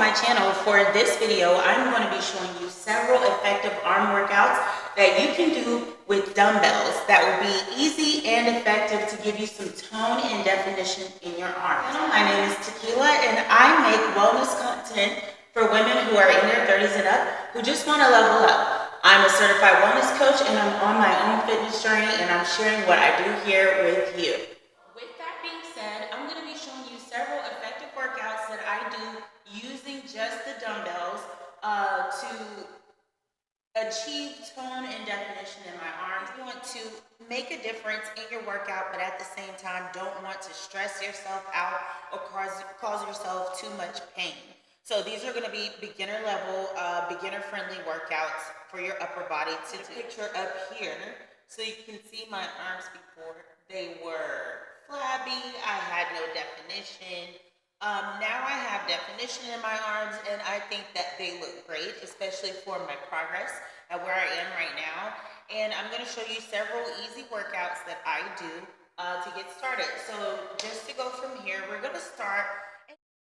my channel. For this video, I'm going to be showing you several effective arm workouts that you can do with dumbbells that will be easy and effective to give you some tone and definition in your arms. My name is Tequila and I make wellness content for women who are in their 30s and up who just want to level up. I'm a certified wellness coach and I'm on my own fitness journey, and I'm sharing what I do here with you. With that being said, I'm going to be showing you several effective workouts that I do using just the dumbbells to achieve tone and definition in my arms. You want to make a difference in your workout, but at the same time don't want to stress yourself out or cause yourself too much pain. So these are going to be beginner level, beginner friendly workouts for your upper body. To picture up here, so you can see my arms before. They were flabby, I had no definition. Now I have definition in my arms, and I think that they look great, especially for my progress at where I am right now. And I'm going to show you several easy workouts that I do to get started. So just to go from here, we're going to start.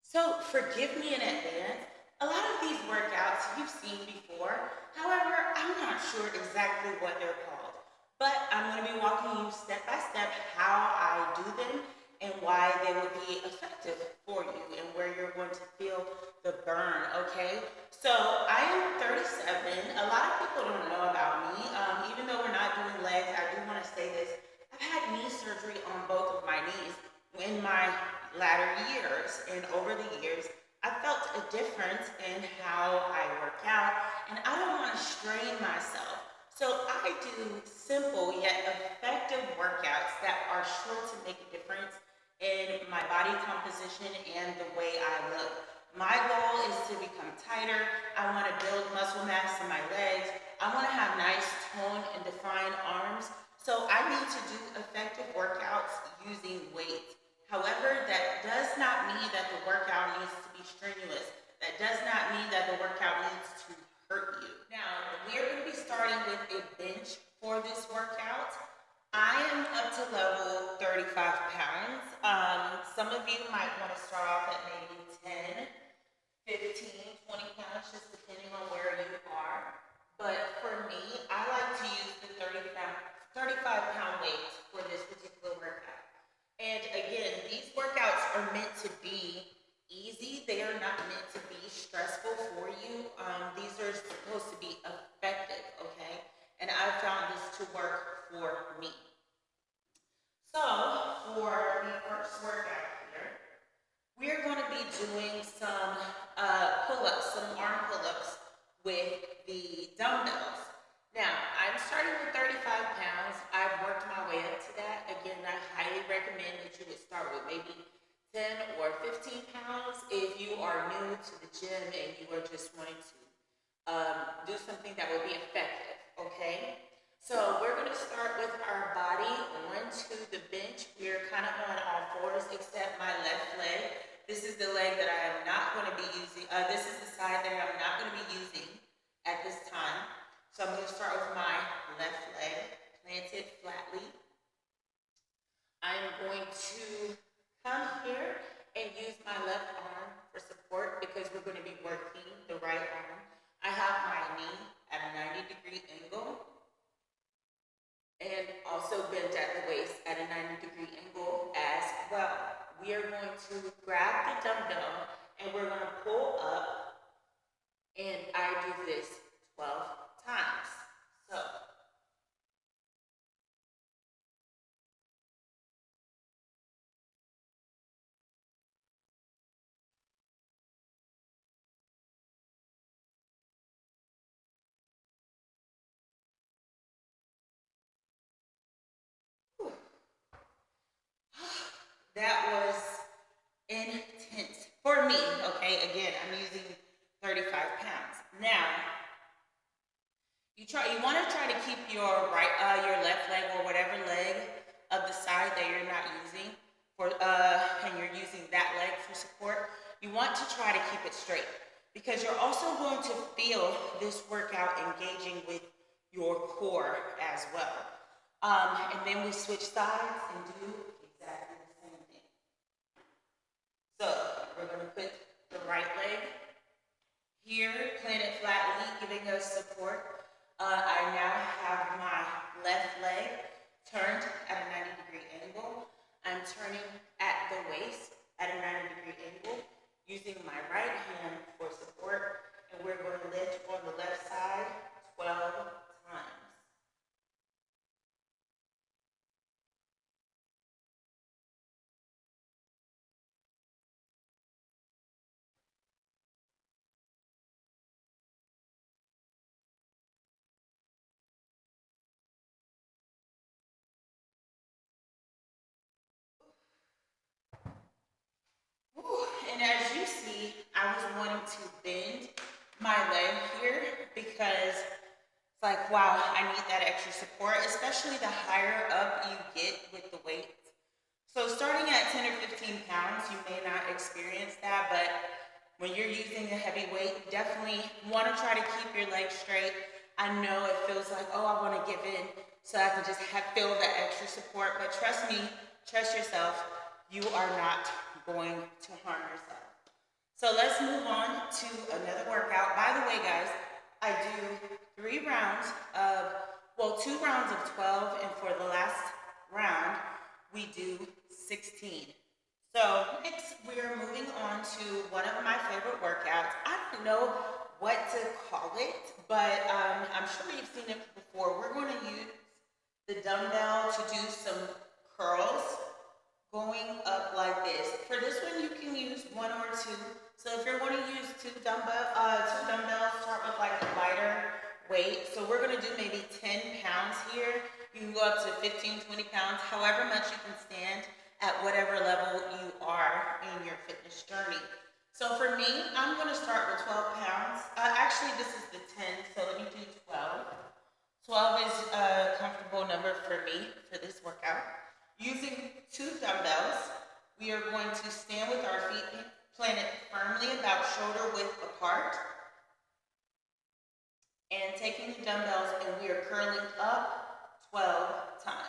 So forgive me in advance. A lot of these workouts you've seen before. However, I'm not sure exactly what they're called. But I'm going to be walking you step by step how I do them and why they will be effective for you and where you're going to feel the burn, okay? So I am 37. A lot of people don't know about me. Even though we're not doing legs, I do want to say this. I've had knee surgery on both of my knees in my latter years, and over the years, I felt a difference in how I work out, and I don't want to strain myself. So I do simple yet effective workouts that are sure to make a difference in my body composition and the way I look. My goal is to become tighter. I want to build muscle mass in my legs. I want to have nice tone and defined arms. So I need to do effective workouts using weight. However, that does not mean that the workout needs to be strenuous. That does not mean that the workout needs to hurt you. Now, we're going to be starting with a bench for this workout. I am up to level 35 pounds. Some of you might want to start off at maybe 10, 15, 20 pounds, just depending on where you are. But for me, I like to use the 35-pound weight for this particular workout. And again, these workouts are meant to be easy. They are not meant to be stressful for you. These are supposed to be effective, okay? And I found this to work for me. So for the first workout here, we're going to be doing some pull-ups, some arm pull-ups with the dumbbells. Now, I'm starting with 35 pounds. I've worked my way up to that. Again, I highly recommend that you would start with maybe 10 or 15 pounds if you are new to the gym and you are just wanting to do something that will be effective, okay? So we're going to start with our body onto the bench. We're kind of on all fours except my left leg. This is the leg that I am not going to be using. This is the side that I'm not going to be using at this time. So I'm going to start with my left leg planted flatly. I'm going to come here and use my left arm for support because we're going to be working the right arm. I have my knee at a 90-degree angle and also bent at the waist at a 90-degree angle as well. We are going to grab the dumbbell and we're going to pull up, and I do this 12 times. So that was intense for me, okay? Again, I'm using 35 pounds. Now, you want to try to keep your left leg or whatever leg of the side that you're not using and you're using that leg for support. You want to try to keep it straight because you're also going to feel this workout engaging with your core as well. And then we switch sides and do exactly the same thing. So we're going to put the right leg here, planted flatly, giving us support. I now have my left leg turned at a 90-degree angle. I'm turning at the waist at a 90-degree angle, using my right hand for support, and we're going to lift on the left side 12 times. And as you see, I was wanting to bend my leg here because it's like, wow, I need that extra support, especially the higher up you get with the weight. So starting at 10 or 15 pounds, you may not experience that, but when you're using a heavy weight, you definitely want to try to keep your legs straight. I know it feels like, oh, I want to give in so I can just feel that extra support, but trust me, trust yourself, you are not going to harm yourself. So let's move on to another workout. By the way, guys, I do 2 rounds of 12, and for the last round, we do 16. So next, we're moving on to one of my favorite workouts. I don't know what to call it, but I'm sure you've seen it before. We're going to use the dumbbell to do some curls going up like this. For this one, you can use 1 or 2. So if you're going to use two dumbbells, start with like a lighter weight. So we're going to do maybe 10 pounds here. You can go up to 15, 20 pounds, however much you can stand at whatever level you are in your fitness journey. So for me, I'm going to start with 12 pounds. Actually, this is the 10, so let me do 12. 12 is a comfortable number for me for this workout. Using 2 dumbbells, we are going to stand with our feet planted firmly about shoulder width apart, and taking the dumbbells, and we are curling up 12 times.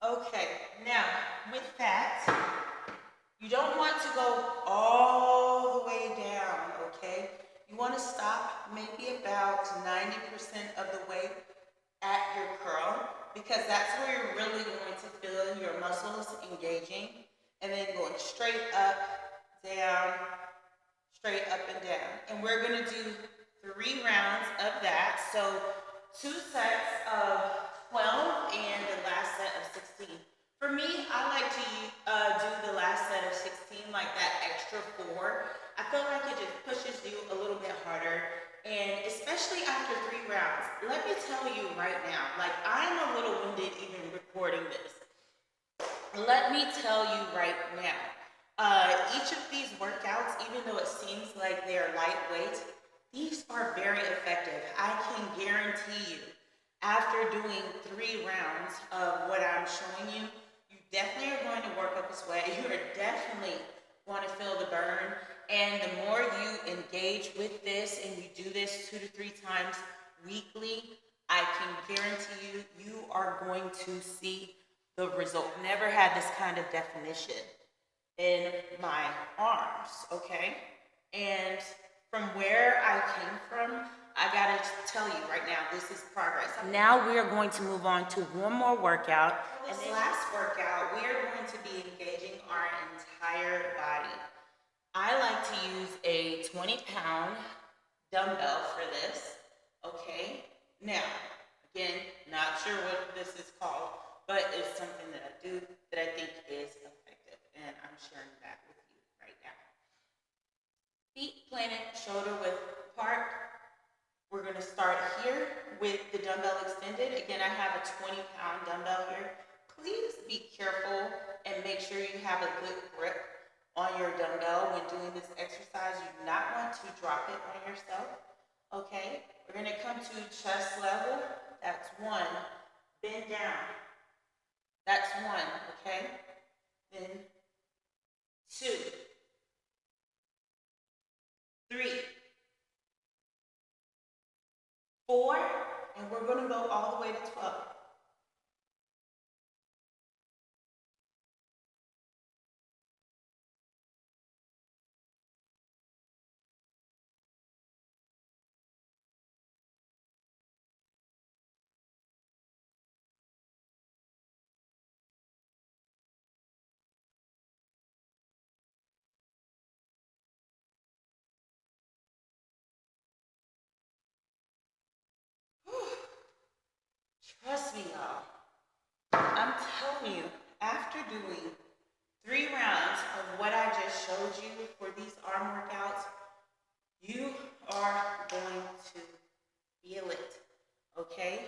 Okay, now with that, you don't want to go all the way down, okay? You want to stop maybe about 90% of the way at your curl, because that's where you're really going to feel your muscles engaging, and then going straight up, down, straight up and down. And we're going to do 3 rounds of that. So 2 sets of 12 and the last set of 16. For me, I like to do the last set of 16, like that extra 4. I feel like it just pushes you a little bit harder, and especially after 3 rounds. Let me tell you right now, like, I'm a little winded even recording this. Let me tell you right now, each of these workouts, even though it seems like they're lightweight, these are very effective. I can guarantee you, after doing 3 rounds of what I'm showing you, you definitely are going to work up a sweat. You are definitely going to feel the burn. And the more you engage with this and you do this 2 to 3 times weekly, I can guarantee you, you are going to see the result. Never had this kind of definition in my arms, okay? And from where I came from, I gotta tell you right now, this is progress. Now we are going to move on to one more workout. In this last workout, we are going to be engaging our entire body. I like to use a 20-pound dumbbell for this, okay? Now, again, not sure what this is called, but it's something that I do that I think is effective, and I'm sharing that with you right now. Feet planted, shoulder width apart. We're going to start here with the dumbbell extended. Again, I have a 20-pound dumbbell here. Please be careful and make sure you have a good grip on your dumbbell when doing this exercise. You do not want to drop it on yourself. Okay, we're going to come to chest level. That's 1. Bend down. That's 1, okay? Then 2, 3, 4, and we're going to go all the way to 12. Trust me, y'all. I'm telling you, after doing 3 rounds of what I just showed you for these arm workouts, you are going to feel it, okay?